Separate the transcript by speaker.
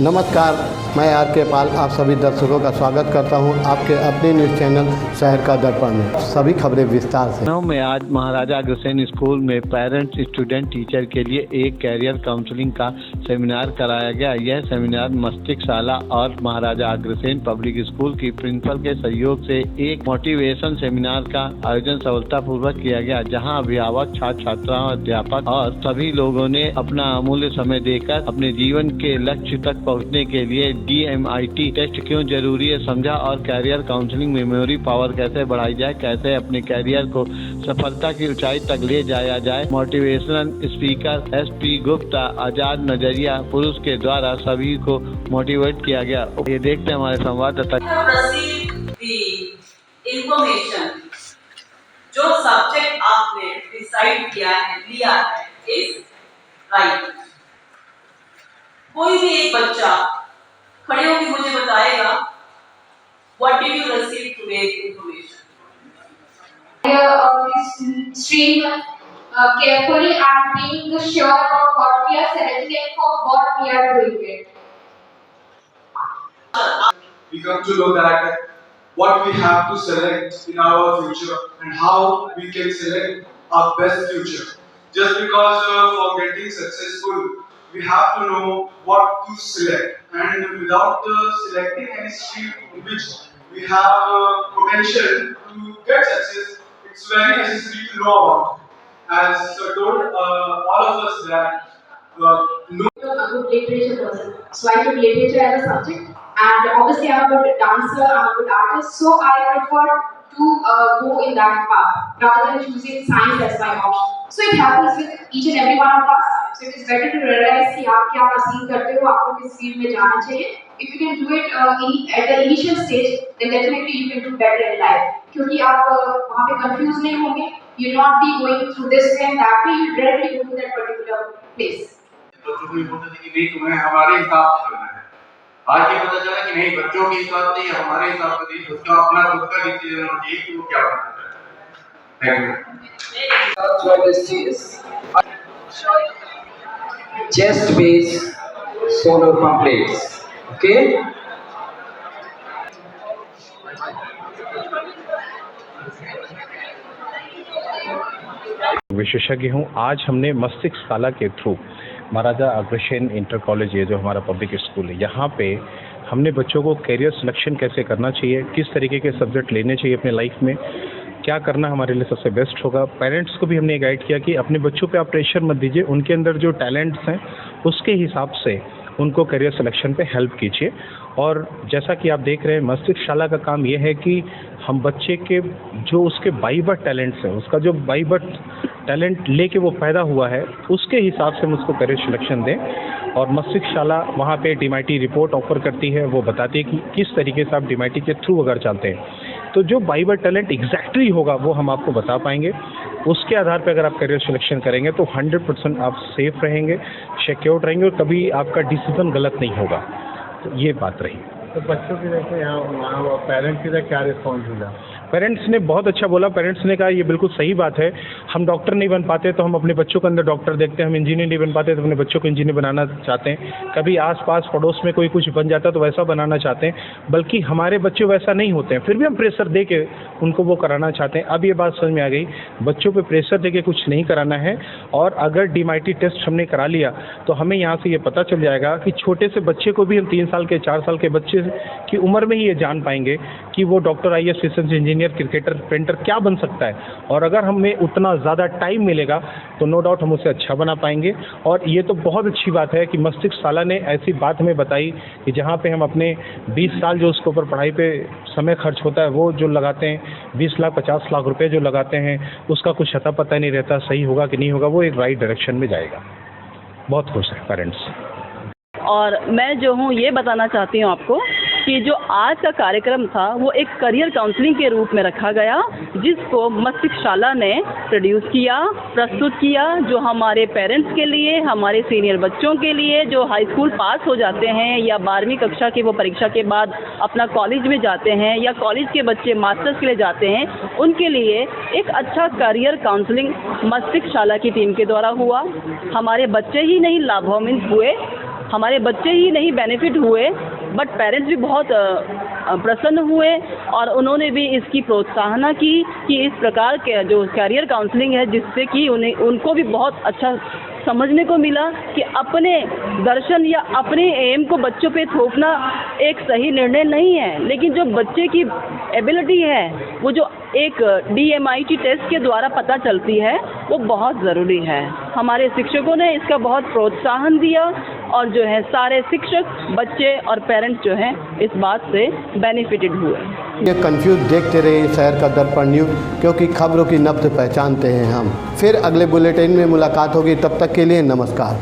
Speaker 1: नमस्कार, मैं आर.के. पाल आप सभी दर्शकों का स्वागत करता हूं आपके अपने न्यूज़ चैनल शहर का दर्पण में। सभी खबरें विस्तार से।
Speaker 2: में आज महाराजा अग्रसेन स्कूल में पेरेंट्स स्टूडेंट टीचर के लिए एक कैरियर काउंसलिंग का सेमिनार कराया गया। यह सेमिनार मस्तिष्क शाला और महाराजा अग्रसेन पब्लिक स्कूल की प्रिंसिपल के सहयोग से एक मोटिवेशन सेमिनार का आयोजन सफलतापूर्वक किया गया, जहां अभिभावक, छात्र छात्राओं, अध्यापक और सभी लोगों ने अपना अमूल्य समय देकर अपने जीवन के लक्ष्य तक पहुंचने के लिए DMIT टेस्ट क्यों जरूरी है समझा और कैरियर काउंसलिंग मेमोरी पावर कैसे बढ़ाई जाए, कैसे अपने कैरियर को सफलता की ऊंचाई तक ले जाया जाए। मोटिवेशनल स्पीकर SP गुप्ता आजाद नजरिया पुरुष के द्वारा सभी को मोटिवेट किया गया। ये देखते हैं हमारे संवाददाता।
Speaker 3: जो सब्जेक्ट आपने डिसाइड किया है, लिया है, इज राइट। कोई भी एक बच्चा खड़े होकर मुझे बताएगा what did you receive today information.
Speaker 4: Stream carefully and being sure about what we are selecting and for what we are doing it.
Speaker 5: We come to know that what we have to select in our future and how we can select our best future. Just because for getting successful, we have to know what to select, and without selecting any stream in which we have potential to get success, it's very necessary to know about. As told all of us that
Speaker 4: I'm a good literature person, so I took literature as a subject, and obviously I'm a good dancer, I'm a good artist, so I prefer to go in that path rather than choosing science as my option. So it happens with each and every one of us. So it is better to realize कि आप क्या पसंद करते हो, आपको किस field में जाना चाहिए. If you can do it at the initial stage, then definitely you can do better in life. क्योंकि आप वहाँ पे confused नहीं होंगे. You will not be going through this way and that way. You directly go to that particular place.
Speaker 6: बच्चों को बोलते थे कि नहीं तुम्हें हमारे हिसाब से करना है। आज ये पता चला कि नहीं, बच्चों के हिसाब से हमारे हिसाब से नहीं, उसका अपना खुद का डिसीजन होना चाहिए कि वो क्या करना चाहता है।
Speaker 7: What this is? Chest base solar pump plates. Okay.
Speaker 8: विशेषज्ञ हूँ। आज हमने मस्तिष्क शाला के through Maharaja Agrasen inter college, ये जो हमारा पब्लिक स्कूल है, यहाँ पे हमने बच्चों को कैरियर सिलेक्शन कैसे करना चाहिए, किस तरीके के सब्जेक्ट लेने चाहिए अपने लाइफ में, क्या करना हमारे लिए सबसे बेस्ट होगा। पेरेंट्स को भी हमने गाइड किया कि अपने बच्चों पे आप प्रेशर मत दीजिए, उनके अंदर जो टैलेंट्स हैं उसके हिसाब से उनको करियर सिलेक्शन पे हेल्प कीजिए। और जैसा कि आप देख रहे हैं, मस्तिष्क शाला का काम ये है कि हम बच्चे के जो उसके बाई बर्थ टैलेंट्स हैं, उसका जो बाई बर्थ टैलेंट लेके वो पैदा हुआ है, उसके हिसाब से हम उसको करियर सिलेक्शन दें। और मस्तिष्क शाला वहाँ पे DMIT रिपोर्ट ऑफर करती है, वो बताती है कि किस तरीके से आप DMIT के थ्रू अगर चाहते हैं तो जो बाई बर्थ टैलेंट एग्जैक्टली होगा वो हम आपको बता पाएंगे। उसके आधार पर अगर आप करियर सिलेक्शन करेंगे तो 100% आप सेफ रहेंगे, सिक्योर रहेंगे और कभी आपका डिसीजन गलत नहीं होगा। तो ये बात रही।
Speaker 2: तो बच्चों की देखो यहाँ पेरेंट्स की क्या रिस्पॉन्स मिला?
Speaker 8: पेरेंट्स ने बहुत अच्छा बोला। पेरेंट्स ने कहा ये बिल्कुल सही बात है, हम डॉक्टर नहीं बन पाते तो हम अपने बच्चों के अंदर डॉक्टर देखते हैं, हम इंजीनियर नहीं बन पाते तो अपने बच्चों को इंजीनियर बनाना चाहते हैं, कभी आसपास पड़ोस में कोई कुछ बन जाता तो वैसा बनाना चाहते हैं, बल्कि हमारे बच्चे वैसा नहीं होते हैं, फिर भी हम प्रेशर दे के उनको वो कराना चाहते हैं। अब ये बात समझ में आ गई, बच्चों पर प्रेशर दे के कुछ नहीं कराना है। और अगर DMIT टेस्ट हमने करा लिया तो हमें यहाँ से ये पता चल जाएगा कि छोटे से बच्चे को भी हम 3 साल के 4 साल के बच्चे की उम्र में ही ये जान पाएंगे कि वो doctor, IAS officer, engineer, cricketer, painter क्या बन सकता है। और अगर हमें उतना ज़्यादा टाइम मिलेगा तो नो डाउट हम उसे अच्छा बना पाएंगे। और ये तो बहुत अच्छी बात है कि मस्तिष्क शाला ने ऐसी बात हमें बताई कि जहाँ पे हम अपने 20 साल जो उसके ऊपर पढ़ाई पे समय खर्च होता है वो जो लगाते हैं, 20 लाख 50 लाख रुपए जो लगाते हैं, उसका कुछ अता पता नहीं रहता सही होगा कि नहीं होगा, वो एक राइट डायरेक्शन में जाएगा। बहुत खुश है पेरेंट्स।
Speaker 9: और मैं जो हूँ ये बताना चाहती हूँ आपको कि जो आज का कार्यक्रम था वो एक करियर काउंसलिंग के रूप में रखा गया, जिसको मस्तिष्क शाला ने प्रोड्यूस किया, प्रस्तुत किया, जो हमारे पेरेंट्स के लिए, हमारे सीनियर बच्चों के लिए जो हाई स्कूल पास हो जाते हैं या 12वीं कक्षा की वो परीक्षा के बाद अपना कॉलेज में जाते हैं या कॉलेज के बच्चे मास्टर्स के लिए जाते हैं, उनके लिए एक अच्छा करियर काउंसलिंग मस्तिष्क शाला की टीम के द्वारा हुआ। हमारे बच्चे ही नहीं लाभान्वित हुए, हमारे बच्चे ही नहीं बेनिफिट हुए बट पेरेंट्स भी बहुत प्रसन्न हुए और उन्होंने भी इसकी प्रोत्साहना की कि इस प्रकार के जो कैरियर काउंसलिंग है जिससे कि उनको भी बहुत अच्छा समझने को मिला कि अपने दर्शन या अपने एम को बच्चों पे थोपना एक सही निर्णय नहीं है, लेकिन जो बच्चे की एबिलिटी है वो जो एक DMIT टेस्ट के द्वारा पता चलती है वो बहुत ज़रूरी है। हमारे शिक्षकों ने इसका बहुत प्रोत्साहन दिया और जो है सारे शिक्षक, बच्चे और पेरेंट्स जो हैं इस बात से बेनिफिटेड हुए।
Speaker 1: ये कंफ्यूज देखते रहिए शहर का दर्पण न्यूज़, क्योंकि खबरों की नब्ज़ पहचानते हैं हम। फिर अगले बुलेटिन में मुलाकात होगी, तब तक के लिए नमस्कार।